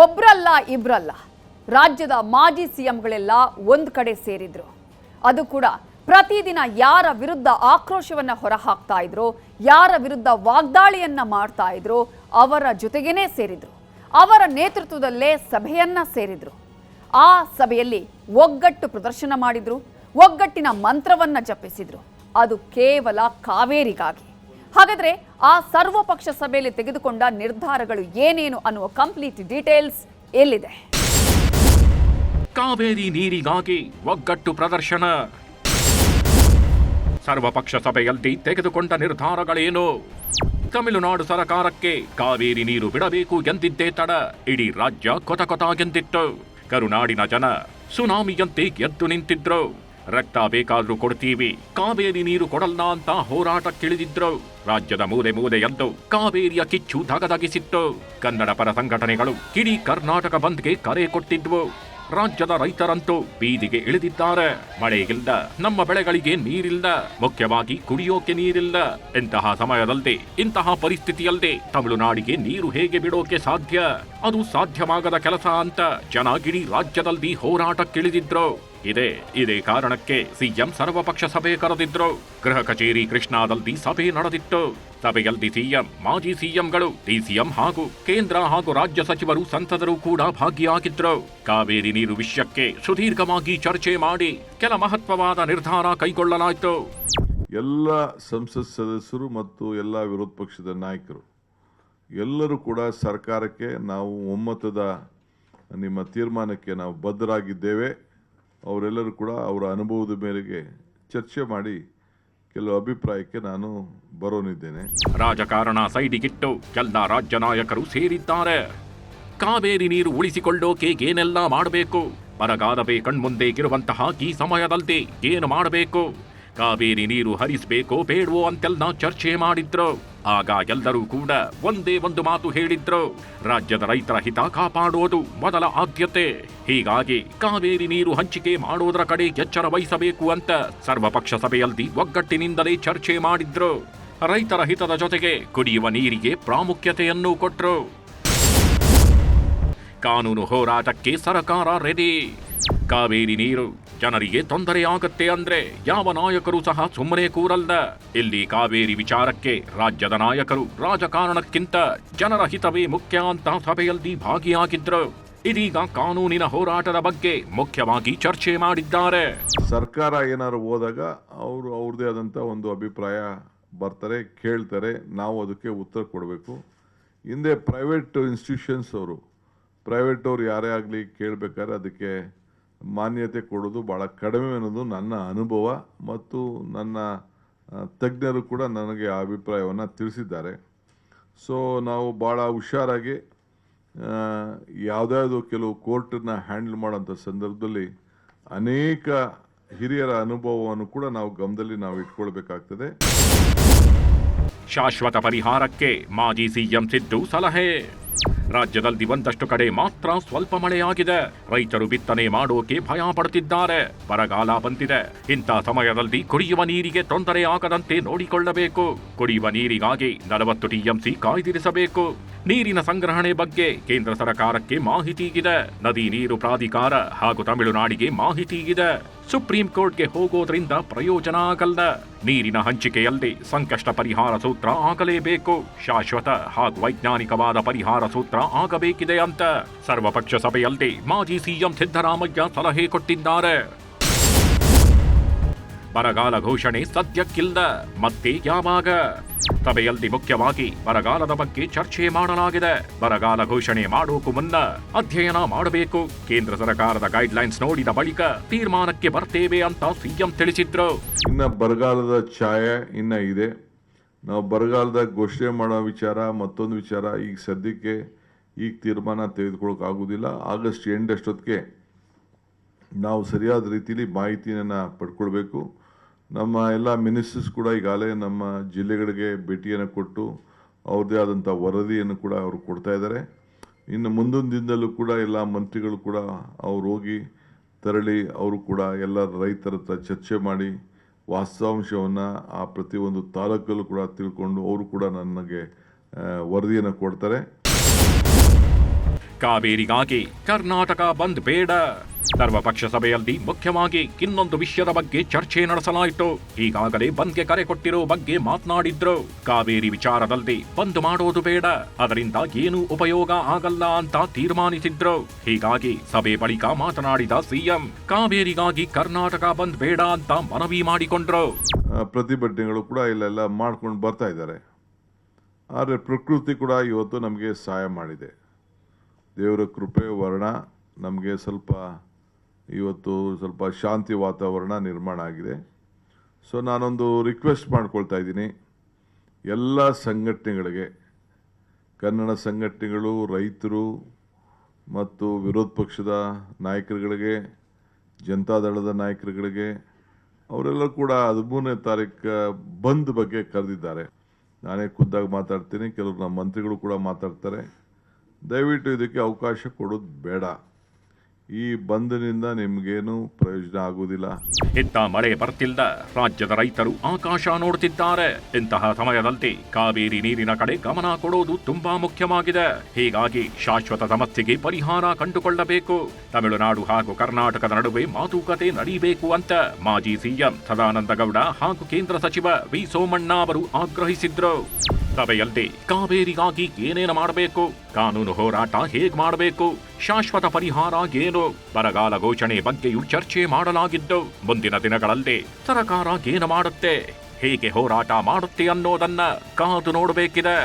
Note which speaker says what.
Speaker 1: ಒಬ್ರಲ್ಲ ಇಬ್ರಲ್ಲ, ರಾಜ್ಯದ ಮಾಜಿ ಸಿಎಂಗಳೆಲ್ಲ ಒಂದು ಕಡೆ ಸೇರಿದ್ರು. ಅದು ಕೂಡ ಪ್ರತಿದಿನ ಯಾರ ವಿರುದ್ಧ ಆಕ್ರೋಶವನ್ನ ಹೊರಹಾಕ್ತಾ ಇದ್ರು, ಯಾರ ವಿರುದ್ಧ ವಾಗ್ದಾಳಿಯನ್ನ ಮಾಡ್ತಾ ಇದ್ರು, ಅವರ ಜೊತೆಗೇನೆ ಸೇರಿದ್ರು. ಅವರ ನೇತೃತ್ವದಲ್ಲೇ ಸಭೆಯನ್ನ ಸೇರಿದ್ರು. ಆ ಸಭೆಯಲ್ಲಿ ಒಗ್ಗಟ್ಟು ಪ್ರದರ್ಶನ ಮಾಡಿದ್ರು, ಒಗ್ಗಟ್ಟಿನ ಮಂತ್ರವನ್ನ ಜಪಿಸಿದ್ರು. ಅದು ಕೇವಲ ಕಾವೇರಿಗಾಗಿ. ಹಾಗಾದ್ರೆ ಆ ಸರ್ವಪಕ್ಷ ಸಭೆಯಲ್ಲಿ ತೆಗೆದುಕೊಂಡ ನಿರ್ಧಾರಗಳು ಏನೇನು ಅನ್ನುವ ಕಂಪ್ಲೀಟ್ ಡೀಟೇಲ್ಸ್ ಎಲ್ಲಿದೆ?
Speaker 2: ಕಾವೇರಿ ನೀರಿಗಾಗಿ ಒಗ್ಗಟ್ಟು ಪ್ರದರ್ಶನ. ಸರ್ವಪಕ್ಷ ಸಭೆಯಲ್ಲಿ ತೆಗೆದುಕೊಂಡ ನಿರ್ಧಾರಗಳೇನು? ತಮಿಳುನಾಡು ಸರ್ಕಾರಕ್ಕೆ ಕಾವೇರಿ ನೀರು ಬಿಡಬೇಕು ಎಂದಿದ್ದೇ ತಡ ಇಡೀ ರಾಜ್ಯ ಕೊತ ಕರುನಾಡಿನ ಜನ ಸುನಾಮಿಯಂತೆ ಎದ್ದು ನಿಂತಿದ್ರು. ರಕ್ತ ಬೇಕಾದ್ರೂ ಕೊಡ್ತೀವಿ, ಕಾವೇರಿ ನೀರು ಕೊಡಲ್ಲ ಅಂತ ಹೋರಾಟಕ್ಕಿಳಿದಿದ್ರು. ರಾಜ್ಯದ ಮೂಲೆ ಮೂಲೆಯದ್ದು ಕಾವೇರಿಯ ಕಿಚ್ಚು ಧಗಧಗಿಸಿತ್ತು. ಕನ್ನಡ ಪರ ಸಂಘಟನೆಗಳು ಇಡೀ ಕರ್ನಾಟಕ ಬಂದ್ಗೆ ಕರೆ ಕೊಟ್ಟಿದ್ವು. ರಾಜ್ಯದ ರೈತರಂತೂ ಬೀದಿಗೆ ಇಳಿದಿದ್ದಾರೆ. ಮಳೆ ಇಲ್ಲ, ನಮ್ಮ ಬೆಳೆಗಳಿಗೆ ನೀರಿಲ್ಲ, ಮುಖ್ಯವಾಗಿ ಕುಡಿಯೋಕೆ ನೀರಿಲ್ಲ. ಇಂತಹ ಸಮಯದಲ್ಲಿ, ಇಂತಹ ಪರಿಸ್ಥಿತಿಯಲ್ಲದೆ ತಮಿಳುನಾಡಿಗೆ ನೀರು ಹೇಗೆ ಬಿಡೋಕೆ ಸಾಧ್ಯ? ಅದು ಸಾಧ್ಯವಾಗದ ಕೆಲಸ ಅಂತ ಜನ ಇಡೀ ರಾಜ್ಯದಲ್ಲಿ ಹೋರಾಟಕ್ಕಿಳಿದಿದ್ರು. ಇದೇ ಕಾರಣಕ್ಕೆ ಸಿಎಂ ಸರ್ವಪಕ್ಷ ಸಭೆ ಕರೆದಿದ್ರು. ಗೃಹ ಕಚೇರಿ ಕೃಷ್ಣಾದಲ್ಲಿ ಸಭೆ ನಡೆದಿತ್ತು. ಸಭೆಯಲ್ಲಿ ಸಿಎಂ, ಮಾಜಿ ಸಿಎಂಗಳು, ಡಿಸಿಎಂ ಹಾಗೂ ಕೇಂದ್ರ ಹಾಗೂ ರಾಜ್ಯ ಸಚಿವರು, ಸಂಸದರು ಕೂಡ ಭಾಗಿಯಾಗಿದ್ರು. ಕಾವೇರಿ ನೀರು ವಿಷಯಕ್ಕೆ ಸುದೀರ್ಘವಾಗಿ ಚರ್ಚೆ ಮಾಡಿ ಕೆಲ ಮಹತ್ವವಾದ ನಿರ್ಧಾರ ಕೈಗೊಳ್ಳಲಾಯಿತು.
Speaker 3: ಎಲ್ಲ ಸಂಸತ್ ಸದಸ್ಯರು ಮತ್ತು ಎಲ್ಲ ವಿರೋಧ ಪಕ್ಷದ ನಾಯಕರು ಎಲ್ಲರೂ ಕೂಡ ಸರ್ಕಾರಕ್ಕೆ ನಾವು ಒಮ್ಮತದ ನಿಮ್ಮ ತೀರ್ಮಾನಕ್ಕೆ ನಾವು ಬದ್ಧರಾಗಿದ್ದೇವೆ. ಅವರೆಲ್ಲರೂ ಕೂಡ ಅವರ ಅನುಭವದ ಮೇರೆಗೆ ಚರ್ಚೆ ಮಾಡಿ ಕೆಲವು ಅಭಿಪ್ರಾಯಕ್ಕೆ ನಾನು ಬರೋನಿದ್ದೇನೆ.
Speaker 2: ರಾಜಕಾರಣ ಸೈಡಿಗಿಟ್ಟು ಎಲ್ಲ ರಾಜ್ಯ ನಾಯಕರು ಸೇರಿದ್ದಾರೆ. ಕಾವೇರಿ ನೀರು ಉಳಿಸಿಕೊಳ್ಳೋಕೆ ಏನೆಲ್ಲ ಮಾಡಬೇಕು? ಬರಗಾಲವೇ ಕಣ್ಮುಂದೆಗಿರುವಂತಹ ಈ ಸಮಯದಲ್ಲಿ ಏನು ಮಾಡಬೇಕು? ಕಾವೇರಿ ನೀರು ಹರಿಸಬೇಕೋ ಬೇಡವೋ ಅಂತೆಲ್ಲ ಚರ್ಚೆ ಮಾಡಿದ್ರು. ಆಗ ಎಲ್ಲರೂ ಕೂಡ ಒಂದೇ ಒಂದು ಮಾತು ಹೇಳಿದ್ರು: ರಾಜ್ಯದ ರೈತರ ಹಿತ ಕಾಪಾಡುವುದು ಮೊದಲ ಆದ್ಯತೆ. ಹೀಗಾಗಿ ಕಾವೇರಿ ನೀರು ಹಂಚಿಕೆ ಮಾಡೋದರ ಕಡೆ ಎಚ್ಚರ ವಹಿಸಬೇಕು ಅಂತ ಸರ್ವಪಕ್ಷ ಸಭೆಯಲ್ಲಿ ಒಗ್ಗಟ್ಟಿನಿಂದಲೇ ಚರ್ಚೆ ಮಾಡಿದ್ರು. ರೈತರ ಹಿತದ ಜೊತೆಗೆ ಕುಡಿಯುವ ನೀರಿಗೆ ಪ್ರಾಮುಖ್ಯತೆಯನ್ನು ಕೊಟ್ರು. ಕಾನೂನು ಹೋರಾಟಕ್ಕೆ ಸರ್ಕಾರ ರೆಡಿ. ಕಾವೇರಿ ನೀರು ಜನರಿಗೆ ತೊಂದರೆಯಾಗತ್ತೆ ಅಂದ್ರೆ ಯಾವ ನಾಯಕರು ಸಹ ಸುಮ್ಮನೆ ಕೂರಲ್ಲ. ಇಲ್ಲಿ ಕಾವೇರಿ ವಿಚಾರಕ್ಕೆ ರಾಜ್ಯದ ನಾಯಕರು ರಾಜಕಾರಣಕ್ಕಿಂತ ಜನರ ಹಿತವೇ ಮುಖ್ಯ ಅಂತ ಸಭೆಯಲ್ಲಿ ಭಾಗಿಯಾಗಿದ್ರು. ಇದೀಗ ಕಾನೂನಿನ ಹೋರಾಟದ ಬಗ್ಗೆ ಮುಖ್ಯವಾಗಿ ಚರ್ಚೆ ಮಾಡಿದ್ದಾರೆ.
Speaker 3: ಸರ್ಕಾರ ಏನಾದ್ರು ಹೋದಾಗ ಅವರು ಅವ್ರದೇ ಆದಂಥ ಒಂದು ಅಭಿಪ್ರಾಯ ಬರ್ತಾರೆ, ಕೇಳ್ತಾರೆ. ನಾವು ಅದಕ್ಕೆ ಉತ್ತರ ಕೊಡಬೇಕು. ಹಿಂದೆ ಪ್ರೈವೇಟ್ ಇನ್ಸ್ಟಿಟ್ಯೂಷನ್ಸ್ ಅವ್ರು ಯಾರೇ ಆಗಲಿ ಕೇಳಬೇಕಾದ್ರೆ ಅದಕ್ಕೆ ಮಾನ್ಯತೆ ಕೊಡೋದು ಭಾಳ ಕಡಿಮೆ ಅನ್ನೋದು ನನ್ನ ಅನುಭವ ಮತ್ತು ನನ್ನ ತಜ್ಞರು ಕೂಡ ನನಗೆ ಆ ಅಭಿಪ್ರಾಯವನ್ನು ತಿಳಿಸಿದ್ದಾರೆ. ಸೊ ನಾವು ಭಾಳ ಹುಷಾರಾಗಿ ಯಾವುದಾದ್ರು ಕೆಲವು ಕೋರ್ಟನ್ನು ಹ್ಯಾಂಡಲ್ ಮಾಡೋಂಥ ಸಂದರ್ಭದಲ್ಲಿ ಅನೇಕ ಹಿರಿಯರ ಅನುಭವವನ್ನು ಕೂಡ ನಾವು ಗಮನದಲ್ಲಿ ನಾವು ಇಟ್ಕೊಳ್ಬೇಕಾಗ್ತದೆ.
Speaker 2: ಶಾಶ್ವತ ಪರಿಹಾರಕ್ಕೆ ಮಾಜಿ ಸಿಎಂ ಸಿದ್ದು ಸಲಹೆ. ರಾಜ್ಯದಲ್ಲಿ ಒಂದಷ್ಟು ಕಡೆ ಮಾತ್ರ ಸ್ವಲ್ಪ ಮಳೆಯಾಗಿದೆ. ರೈತರು ಬಿತ್ತನೆ ಮಾಡೋಕೆ ಭಯ ಪಡುತ್ತಿದ್ದಾರೆ. ಬರಗಾಲ ಬಂದಿದೆ. ಇಂಥ ಸಮಯದಲ್ಲಿ ಕುಡಿಯುವ ನೀರಿಗೆ ತೊಂದರೆ ಆಗದಂತೆ ನೋಡಿಕೊಳ್ಳಬೇಕು. ಕುಡಿಯುವ ನೀರಿಗಾಗಿ 40 ಟಿಎಂಸಿ ಕಾಯ್ದಿರಿಸಬೇಕು. ನೀರಿನ ಸಂಗ್ರಹಣೆ ಬಗ್ಗೆ ಕೇಂದ್ರ ಸರ್ಕಾರಕ್ಕೆ ಮಾಹಿತಿ ಇದೆ. ನದಿ ನೀರು ಪ್ರಾಧಿಕಾರ ಹಾಗೂ ತಮಿಳುನಾಡಿಗೆ ಮಾಹಿತಿ ಇದೆ. ಸುಪ್ರೀಂ ಕೋರ್ಟ್ಗೆ ಹೋಗೋದ್ರಿಂದ ಪ್ರಯೋಜನ ಆಗಲ್ಲ. ನೀರಿನ ಹಂಚಿಕೆಯಲ್ಲಿ ಸಂಕಷ್ಟ ಪರಿಹಾರ ಸೂತ್ರ ಆಗಲೇಬೇಕು. ಶಾಶ್ವತ ಹಾಗೂ ವೈಜ್ಞಾನಿಕವಾದ ಪರಿಹಾರ ಸೂತ್ರ ಆಗಬೇಕಿದೆ ಅಂತ ಸರ್ವಪಕ್ಷ ಸಭೆಯಲ್ಲಿ ಮಾಜಿ ಸಿಎಂ ಸಿದ್ದರಾಮಯ್ಯ ಸಲಹೆ ಕೊಟ್ಟಿದ್ದಾರೆ. ಬರಗಾಲ ಘೋಷಣೆ ಸದ್ಯಕ್ಕಿಲ್ಲ, ಮತ್ತೆ ಯಾವಾಗ? ಸಭೆಯಲ್ಲಿ ಮುಖ್ಯವಾಗಿ ಬರಗಾಲದ ಬಗ್ಗೆ ಚರ್ಚೆ ಮಾಡಲಾಗಿದೆ. ಬರಗಾಲ ಘೋಷಣೆ ಮಾಡೋಕು ಮುನ್ನ ಅಧ್ಯಯನ ಮಾಡಬೇಕು. ಕೇಂದ್ರ ಸರ್ಕಾರದ ಗೈಡ್ಲೈನ್ಸ್ ನೋಡಿದ ಬಳಿಕ ತೀರ್ಮಾನಕ್ಕೆ ಬರ್ತೇವೆ ಅಂತ ಸಿಎಂ ತಿಳಿಸಿದ್ರು.
Speaker 3: ಇನ್ನ ಬರಗಾಲದ ಛಾಯೆ ಇನ್ನ ಇದೆ. ನಾವು ಬರಗಾಲದ ಘೋಷಣೆ ಮಾಡೋ ವಿಚಾರ, ಮತ್ತೊಂದು ವಿಚಾರ ಈಗ ಸದ್ಯಕ್ಕೆ ಈಗ ತೀರ್ಮಾನ ತೆಗೆದುಕೊಳ್ಳೋಕೆ ಆಗುವುದಿಲ್ಲ. ಆಗಸ್ಟ್ ಎಂಡ್ ಅಷ್ಟೊತ್ತಿಗೆ ನಾವು ಸರಿಯಾದ ರೀತಿಯಲ್ಲಿ ಮಾಹಿತಿಯನ್ನು ಪಡ್ಕೊಳ್ಬೇಕು. ನಮ್ಮ ಎಲ್ಲ ಮಿನಿಸ್ಟರ್ಸ್ ಕೂಡ ಈಗಾಗಲೇ ನಮ್ಮ ಜಿಲ್ಲೆಗಳಿಗೆ ಭೇಟಿಯನ್ನು ಕೊಟ್ಟು ಅವ್ರದ್ದೇ ಆದಂಥ ವರದಿಯನ್ನು ಕೂಡ ಅವರು ಕೊಡ್ತಾ ಇದ್ದಾರೆ. ಇನ್ನು ಮುಂದೊಂದು ದಿನದಲ್ಲೂ ಕೂಡ ಎಲ್ಲ ಮಂತ್ರಿಗಳು ಕೂಡ ಅವ್ರು ಹೋಗಿ ತೆರಳಿ ಅವರು ಕೂಡ ಎಲ್ಲ ರೈತರ ಹತ್ರ ಚರ್ಚೆ ಮಾಡಿ ವಾಸ್ತವಾಂಶವನ್ನು ಆ ಪ್ರತಿಯೊಂದು ತಾಲೂಕಲ್ಲೂ ಕೂಡ ತಿಳ್ಕೊಂಡು ಅವರು ಕೂಡ ನನಗೆ ವರದಿಯನ್ನು ಕೊಡ್ತಾರೆ.
Speaker 2: ಕಾವೇರಿಗಾಗಿ ಕರ್ನಾಟಕ ಬಂದ್ ಬೇಡ. ಸರ್ವಪಕ್ಷ ಸಭೆಯಲ್ಲಿ ಮುಖ್ಯವಾಗಿ ಇನ್ನೊಂದು ವಿಷಯದ ಬಗ್ಗೆ ಚರ್ಚೆ ನಡೆಸಲಾಯಿತು. ಈಗಾಗಲೇ ಬಂದ್ಗೆ ಕರೆ ಕೊಟ್ಟಿರೋ ಬಗ್ಗೆ ಮಾತನಾಡಿದ್ರು. ಕಾವೇರಿ ವಿಚಾರದಲ್ಲಿ ಬಂದ್ ಮಾಡೋದು ಬೇಡ, ಅದರಿಂದ ಏನೂ ಉಪಯೋಗ ಆಗಲ್ಲ ಅಂತ ತೀರ್ಮಾನಿಸಿದ್ರು. ಹೀಗಾಗಿ ಸಭೆ ಬಳಿಕ ಮಾತನಾಡಿದ ಸಿಎಂ ಕಾವೇರಿಗಾಗಿ ಕರ್ನಾಟಕ ಬಂದ್ ಬೇಡ ಅಂತ ಮನವಿ ಮಾಡಿಕೊಂಡ್ರು.
Speaker 3: ಪ್ರತಿಭಟನೆಗಳು ಕೂಡ ಇಲ್ಲೆಲ್ಲ ಮಾಡ್ಕೊಂಡು ಬರ್ತಾ ಇದ್ದಾರೆ. ಆದರೆ ಪ್ರಕೃತಿ ಕೂಡ ಇವತ್ತು ನಮಗೆ ಸಹಾಯ ಮಾಡಿದೆ. ದೇವರ ಕೃಪೆ ವರ್ಣ ನಮಗೆ ಇವತ್ತು ಸ್ವಲ್ಪ ಶಾಂತಿ ವಾತಾವರಣ ನಿರ್ಮಾಣ ಆಗಿದೆ. ಸೊ ನಾನೊಂದು ರಿಕ್ವೆಸ್ಟ್ ಮಾಡ್ಕೊಳ್ತಾ ಇದ್ದೀನಿ ಎಲ್ಲ ಸಂಘಟನೆಗಳಿಗೆ, ಕನ್ನಡ ಸಂಘಟನೆಗಳು, ರೈತರು ಮತ್ತು ವಿರೋಧ ಪಕ್ಷದ ನಾಯಕರುಗಳಿಗೆ, ಜನತಾದಳದ ನಾಯಕರುಗಳಿಗೆ, ಅವರೆಲ್ಲ ಕೂಡ 13ನೇ ತಾರೀಕು ಬಂದ್ ಬಗ್ಗೆ ಕರೆದಿದ್ದಾರೆ. ನಾನೇ ಖುದ್ದಾಗಿ ಮಾತಾಡ್ತೀನಿ, ಕೆಲವರು ನಮ್ಮ ಮಂತ್ರಿಗಳು ಕೂಡ ಮಾತಾಡ್ತಾರೆ. ದಯವಿಟ್ಟು ಇದಕ್ಕೆ ಅವಕಾಶ ಕೊಡೋದು ಬೇಡ. ಈ ಬಂದ್ನಿಂದ ನಿಮ್ಗೇನು ಪ್ರಯೋಜನ ಆಗುವುದಿಲ್ಲ.
Speaker 2: ಇತ್ತ ಮಳೆ ಬರ್ತಿಲ್ಲ, ರಾಜ್ಯದ ರೈತರು ಆಕಾಶ ನೋಡುತ್ತಿದ್ದಾರೆ. ಇಂತಹ ಸಮಯದಲ್ಲಿ ಕಾವೇರಿ ನೀರಿನ ಕಡೆ ಗಮನ ಕೊಡೋದು ತುಂಬಾ ಮುಖ್ಯವಾಗಿದೆ. ಹೀಗಾಗಿ ಶಾಶ್ವತ ಸಮಸ್ಯೆಗೆ ಪರಿಹಾರ ಕಂಡುಕೊಳ್ಳಬೇಕು. ತಮಿಳುನಾಡು ಹಾಗೂ ಕರ್ನಾಟಕದ ನಡುವೆ ಮಾತುಕತೆ ನಡೆಯಬೇಕು ಅಂತ ಮಾಜಿ ಸಿಎಂ ಸದಾನಂದ ಗೌಡ ಹಾಗೂ ಕೇಂದ್ರ ಸಚಿವ ವಿ ಸೋಮಣ್ಣ ಅವರು ಆಗ್ರಹಿಸಿದ್ರು. ಸಭೆಯಲ್ಲಿ ಕಾವೇರಿಗಾಗಿ ಏನೇನು ಮಾಡಬೇಕು, ಕಾನೂನು ಹೋರಾಟ ಹೇಗೆ ಮಾಡಬೇಕು, ಶಾಶ್ವತ ಪರಿಹಾರ ಏನು, ಬರಗಾಲ ಘೋಷಣೆ ಬಗ್ಗೆಯೂ ಚರ್ಚೆ ಮಾಡಲಾಗಿದ್ದು, ಮುಂದಿನ ದಿನಗಳಲ್ಲಿ ಸರ್ಕಾರ ಏನು ಮಾಡುತ್ತೆ, ಹೇಗೆ ಹೋರಾಟ ಮಾಡುತ್ತೆ ಅನ್ನೋದನ್ನ ಕಾದು ನೋಡಬೇಕಿದೆ.